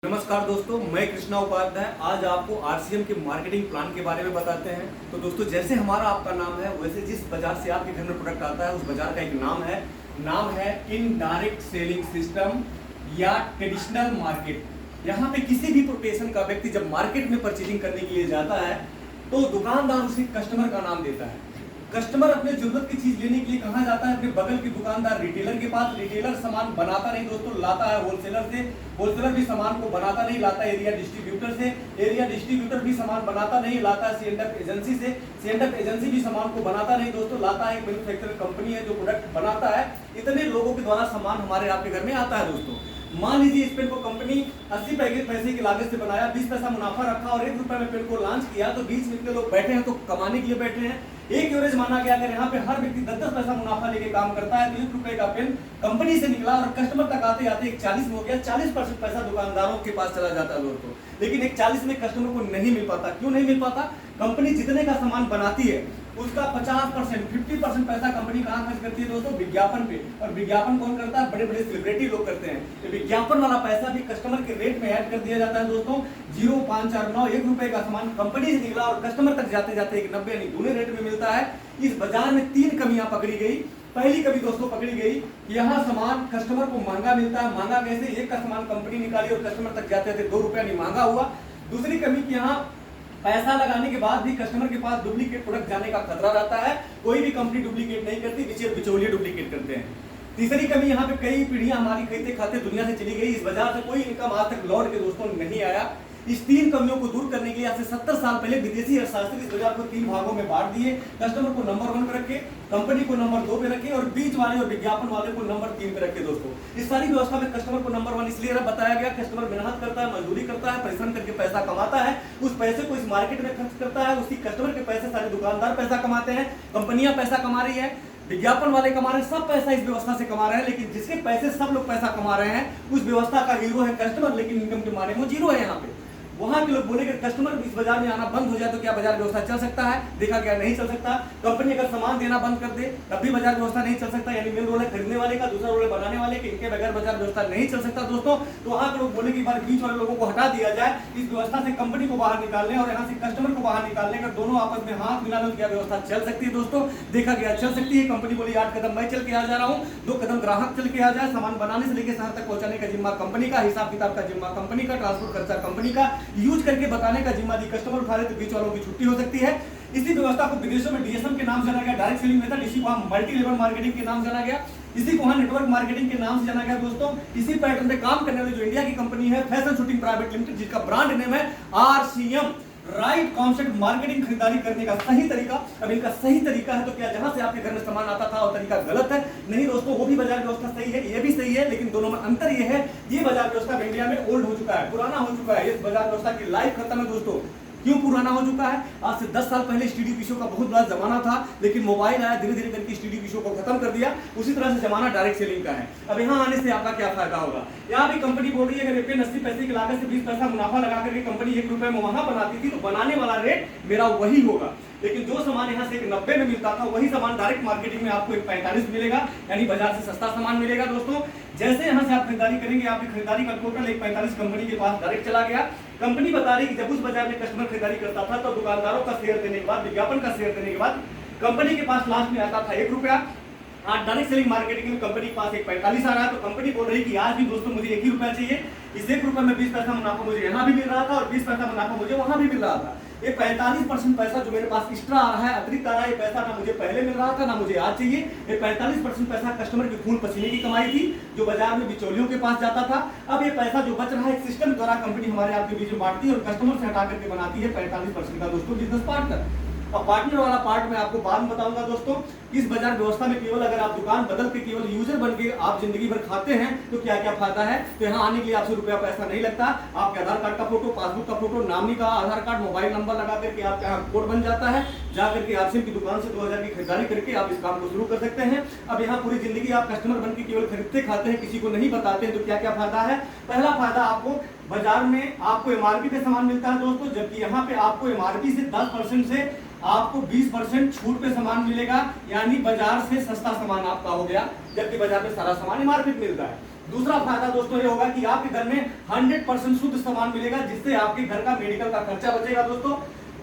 नमस्कार दोस्तों, मैं कृष्णा उपाध्याय आज आपको आरसीएम के मार्केटिंग प्लान के बारे में बताते हैं। तो दोस्तों, जैसे हमारा आपका नाम है वैसे जिस बाजार से आपके घर में प्रोडक्ट आता है उस बाजार का एक नाम है इनडायरेक्ट सेलिंग सिस्टम या ट्रेडिशनल मार्केट। यहाँ पे किसी भी प्रोफेशन का व्यक्ति जब मार्केट में परचेजिंग करने के लिए जाता है तो दुकानदार उसे कस्टमर का नाम देता है। कस्टमर अपने जरूरत की चीज लेने के लिए कहाँ जाता है? अपने बगल के दुकानदार रिटेलर के पास। रिटेलर सामान बनाता नहीं दोस्तों, लाता है होलसेलर से। होलसेलर भी सामान को बनाता नहीं, लाता है एरिया डिस्ट्रीब्यूटर से। एरिया डिस्ट्रीब्यूटर भी सामान बनाता नहीं, लाता है सी&एफ एजेंसी से। सी&एफ एजेंसी भी सामान को बनाता नहीं दोस्तों, लाता है एक मैन्युफैक्चरिंग कंपनी है जो प्रोडक्ट बनाता है। इतने लोगों के द्वारा सामान हमारे आपके घर में आता है दोस्तों। मान लीजिए इस पेन को कंपनी 80 पैसे की लागत से बनाया, 20 पैसा मुनाफा रखा और 1 रुपए में पेन को लॉन्च किया। तो बीच में इतने लोग बैठे हैं तो कमाने के लिए बैठे हैं। एक एवरेज माना गया, अगर यहाँ पे हर व्यक्ति 10-10 पैसा मुनाफा लेके काम करता है तो 1 रुपए का पेन कंपनी से निकला और कस्टमर तक आते आते 40 में हो गया। 40% पैसा दुकानदारों के पास चला जाता है दोस्तों, लेकिन 40 में कस्टमर को नहीं मिल पाता। क्यों नहीं मिल पाता? कंपनी जितने का सामान बनाती है उसका 50%, 50% पैसा कंपनी कहाँ खर्च करती है दोस्तों? विज्ञापन पे। और विज्ञापन कौन करता है? बड़े बड़े सेलिब्रिटी लोग करते हैं। तो विज्ञापन वाला पैसा भी कस्टमर के रेट में ऐड कर दिया जाता है दोस्तों। 0, 5, 4, 9, 1 रुपए का सामान कंपनी से निकला और कस्टमर तक जाते जाते 90 यानी दूने रेट में मिलता है। इस बाजार में 3 कमियां पकड़ी गई। पहली कमी दोस्तों पकड़ी गई कि यहाँ सामान कस्टमर को महंगा मिलता है। महंगा कैसे? एक का सामान कंपनी निकाली और कस्टमर तक जाते थे 2 रुपया नहीं महंगा हुआ। दूसरी कमी कि यहाँ पैसा लगाने के बाद भी कस्टमर के पास डुप्लीकेट प्रोडक्ट जाने का खतरा रहता है। कोई भी कंपनी डुप्लीकेट नहीं करती, बिचौलिए डुप्लीकेट करते हैं। तीसरी कमी, यहाँ पे कई पीढ़ियां हमारी खाते खाते दुनिया से चली गई। इस बाजार से कोई इनकम आज तक लौट के दोस्तों नहीं आया। इस 3 कमियों को दूर करने के लिए आज से 70 साल पहले विदेशी अर्थशास्त्री इस बाजार को 3 भागों में बांट दिए। कस्टमर को नंबर 1 पे रखे, कंपनी को नंबर 2 पे रखे और बीच वाले और विज्ञापन वाले को नंबर 3 पे रखे दोस्तों। इस सारी व्यवस्था में कस्टमर को नंबर 1 इसलिए बताया गया, कस्टमर मेहनत करता है, मजदूरी करता है, परिश्रम करके पैसा कमाता है। उस पैसे को इस मार्केट में खर्च करता है। उसी कस्टमर के पैसे सारे दुकानदार पैसा कमाते हैं, कंपनियां पैसा कमा रही है, विज्ञापन वाले कमा रहे हैं, सब पैसा इस व्यवस्था से कमा रहे हैं। लेकिन जिसके पैसे सब लोग पैसा कमा रहे हैं उस व्यवस्था का हीरो है कस्टमर, लेकिन इनकम के माने वो जीरो है। यहाँ पे वहां के लोग बोले कि कस्टमर इस बाजार में आना बंद हो जाए तो क्या बाजार व्यवस्था चल सकता है? देखा गया नहीं चल सकता। कंपनी अगर सामान देना बंद कर दे तब भी बाजार व्यवस्था नहीं चल सकता। यानी मेन रोल है खरीदने वाले का, दूसरा रोल है बनाने वाले के, इनके बगैर बाजार व्यवस्था नहीं चल सकता दोस्तों। तो वहां के लोग बोले कि बार बीच वाले लोगों को हटा दिया जाए, इस व्यवस्था से कंपनी को बाहर निकालने और यहाँ से कस्टमर को बाहर निकालने का दोनों आपस में हाथ मिलाने की व्यवस्था चल सकती है दोस्तों। देखा गया चल सकती है। कंपनी बोली 8 कदम मैं चल के आ जा रहा हूँ, 2 कदम ग्राहक चल के आ जाए। सामान बनाने से लेकर शहर तक पहुंचाने का जिम्मा कंपनी का, हिसाब किताब का जिम्मा कंपनी का, ट्रांसपोर्ट खर्चा कंपनी का, यूज करके बताने का जिम्मा दी कस्टमर उठा रहे तो बीच वालों की छुट्टी हो सकती है। इसी व्यवस्था को विदेशों में डीएसएम के नाम से जाना गया, डायरेक्ट सेलिंग मेथड। इसी को हम मल्टी लेवल मार्केटिंग के नाम से जाना गया, इसी को हम नेटवर्क मार्केटिंग के नाम से जाना गया दोस्तों। इसी पैटर्न पे काम करने वाली जो इंडिया की कंपनी है फैशन शूटिंग प्राइवेट लिमिटेड, जिसका ब्रांड नेम है आरसीएम, राइट कॉन्सेप्ट मार्केटिंग खरीदारी करने का सही तरीका। अब इनका सही तरीका है तो क्या जहां से आपके घर में सामान आता था वो तरीका गलत है? नहीं दोस्तों, वो भी बाजार व्यवस्था सही है, ये भी सही है, लेकिन दोनों में अंतर ये है, ये बाजार व्यवस्था इंडिया में ओल्ड हो चुका है, पुराना हो चुका है। इस बाजार व्यवस्था की लाइफ खत्म है दोस्तों। क्यों पुराना हो चुका है? आज से 10 साल पहले स्टूडियो की शो का बहुत बड़ा जमाना था, लेकिन मोबाइल आया, धीरे धीरे करके स्टूडियो की शो को खत्म कर दिया। उसी तरह से जमाना डायरेक्ट सेलिंग का है। अब यहाँ आने से आपका क्या फायदा होगा? यहाँ भी कंपनी बोल रही है अगर पेन 80 पैसे की लागत से 20 पैसा मुनाफा लगा करके कंपनी 1 रुपए में वहां बनाती थी तो बनाने वाला रेट मेरा वही होगा। लेकिन जो सामान यहाँ से 90 में मिलता था वही सामान डायरेक्ट मार्केटिंग में आपको 45 मिलेगा, यानी बाजार से सस्ता सामान मिलेगा दोस्तों। जैसे यहाँ से आप खरीदारी करेंगे, आपकी खरीदारी का टोटल 45 कंपनी के पास डायरेक्ट चला गया। कंपनी बता रही कि जब उस बाजार में कस्टमर खरीदारी करता था तो दुकानदारों का शेयर देने के बाद, विज्ञापन का शेयर देने के बाद कंपनी के पास लास्ट में आता था 1 रुपया। आज डायरेक्ट सेलिंग मार्केटिंग में कंपनी के पास 45 आ रहा है। तो कंपनी बोल रही कि आज भी दोस्तों मुझे 1 ही रुपया चाहिए। इस 1 रुपये में 20 पैसा मुनाफा मुझे यहाँ भी मिल रहा था और 20 पैसा मुनाफा मुझे वहां भी मिल रहा था। ये 45% पैसा जो मेरे पास एक्स्ट्रा आ रहा है, अतिरिक्त आ रहा है, ये पैसा ना मुझे पहले मिल रहा था ना मुझे आज चाहिए। ये 45% पैसा कस्टमर के खून पसीने की कमाई थी जो बाजार में बिचौलियों के पास जाता था। अब ये पैसा जो बच रहा है एक सिस्टम द्वारा कंपनी हमारे आपके बीच में बांटती है और कस्टमर से हटा करके बनाती है 45% का दोस्तों बिजनेस पार्टनर। अब पार्टनर वाला पार्ट मैं आपको बाद में बताऊंगा दोस्तों। इस बाजार व्यवस्था में केवल अगर आप दुकान बदल के केवल यूजर बन के आप जिंदगी भर खाते हैं तो क्या क्या फायदा है? तो यहाँ आने के लिए आपसे रुपया पैसा नहीं लगता। आपके आधार कार्ड का फोटो, पासबुक का फोटो, नामनी का आधार कार्ड, मोबाइल नंबर लगा करके आपके यहाँ कोड बन जाता है। जाकर के आरसीएम की दुकान से 2000 की खरीदारी करके आप इस काम को शुरू कर सकते हैं। अब यहाँ पूरी जिंदगी आप कस्टमर बन के केवल खरीदते खाते हैं, किसी को नहीं बताते हैं। तो क्या क्या फायदा है? पहला फायदा, आपको बाजार में आपको एमआरपी पे सामान मिलता है दोस्तों, जबकि यहाँ पे आपको एमआरपी से 10% से आपको 20% छूट पे सामान मिलेगा, यानी बाजार से सस्ता सामान आपका हो गया, जबकि बाजार में सारा सामान एमआरपी पे मिलता है। दूसरा फायदा दोस्तों ये होगा कि आपके घर में 100% शुद्ध सामान मिलेगा, जिससे आपके घर का मेडिकल का खर्चा बचेगा दोस्तों।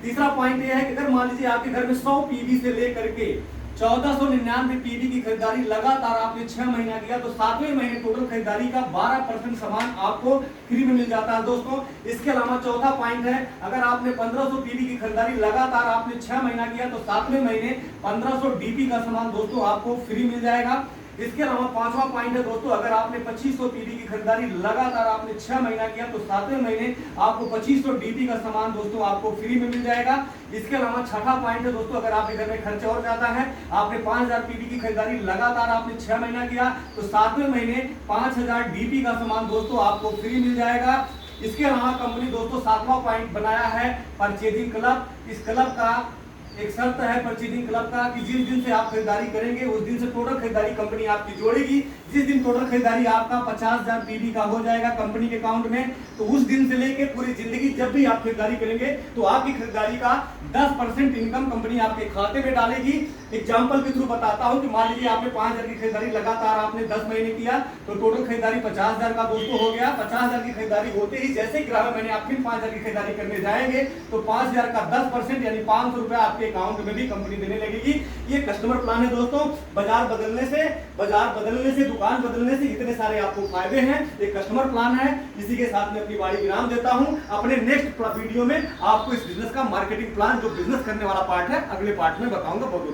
तीसरा पॉइंट ये है कि अगर मान लीजिए आपके घर में 100 पीवी से लेकर के 1499 पीवी की खरीदारी लगातार आपने 6 महीना किया, तो 7वें महीने टोटल खरीदारी का 12% सामान आपको फ्री में मिल जाता है दोस्तों। इसके अलावा चौथा पॉइंट है, अगर आपने 1500 पीवी की खरीदारी लगातार आपने 6 महीना किया, तो 7वें महीने 1500 डीपी का सामान दोस्तों आपको फ्री मिल जाएगा। इसके अलावा पांचवा पॉइंट है दोस्तों, अगर आपने 2500 पीवी की खरीदारी लगातार आपने 6 महीना किया, तो 7वें महीने आपको 2500 डीपी का सामान दोस्तों आपको फ्री में मिल जाएगा। इसके अलावा छठा पॉइंट है दोस्तों, अगर आपके घर में खर्च और ज्यादा है, आपने 5000 पीवी की खरीदारी लगातार आपने 6 महीना किया, तो 7वें महीने 5000 डीपी का सामान दोस्तों आपको फ्री मिल जाएगा। इसके अलावा कंपनी दोस्तों 7वां पॉइंट बनाया है परचेजिंग क्लब। इस क्लब का एक शर्त है परचेजिंग क्लब का कि जिस दिन से आप खरीदारी करेंगे उस दिन से टोटल खरीदारी कंपनी आपकी जोड़ेगी। जिस दिन टोटल खरीदारी आपका 50,000 पीवी का हो जाएगा कंपनी के अकाउंट में, तो उस दिन से लेके पूरी जिंदगी जब भी आप खरीदारी करेंगे तो आपकी खरीदारी का 10% इनकम कंपनी आपके खाते में डालेगी। एग्जाम्पल के थ्रू बताता हूं कि मान लीजिए आपने 5000 की खरीदारी लगातार आपने 10 महीने किया, तो टोटल खरीदारी 50,000 का दोस्तों हो गया। 50,000 की खरीदारी होते ही जैसे ही 11वें महीने आप फिर 5000 की खरीदारी करने जाएंगे, तो 5000 का 10% यानी 500 रुपया आपके अकाउंट में भी कंपनी देने लगेगी। ये कस्टमर प्लान है दोस्तों। बाजार बदलने से दुकान बदलने से इतने सारे आपको फायदे हैं। एक कस्टमर प्लान है। इसी के साथ में अपनी बारी विराम देता हूं। अपने नेक्स्ट वीडियो में आपको इस बिजनेस का मार्केटिंग प्लान, जो बिजनेस करने वाला पार्ट है, अगले पार्ट में बताऊंगा। बहुत